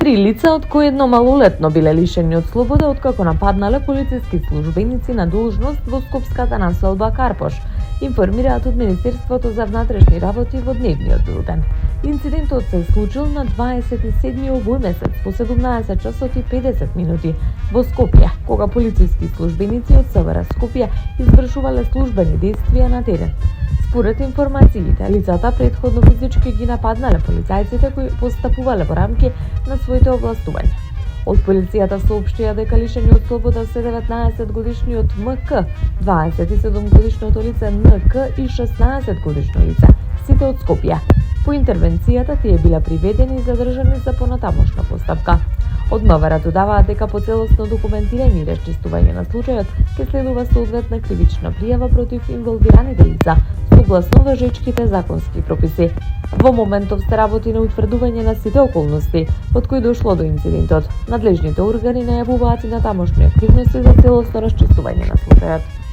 3 лица, од кои едно малолетно, биле лишени од слобода откако нападнале полициски службеници на должност во скопската населба Карпош, информираат од Министерството за внатрешни работи во дневниот билтен. Инцидентот се случил на 27 овој месец по 17 часот и 50 минути во Скопје, кога полициски службеници од СВР Скопје извршувале службени действија на терен. Според информациите, лицата претходно физички ги нападнале полицајците кои постапувале во рамки на своите овластувања. Од полицијата соопштија дека лишени од слобода се 19-годишниот МК, 27-годишното лице НК и 16-годишно лице, сите од Скопје. По интервенцијата тие биле приведени и задржани за понатамошна постапка. Од МВР додаваат дека по целосно документирање и расчистување на случајот ќе следува соодветна кривична пријава против инволвираните лица, согласно важечките законски прописи. Во моментов се работи на утврдување на сите околности од кои дошло до инцидентот. Надлежните органи најавуваат и на тамошни активности за целосно расчистување на случајот.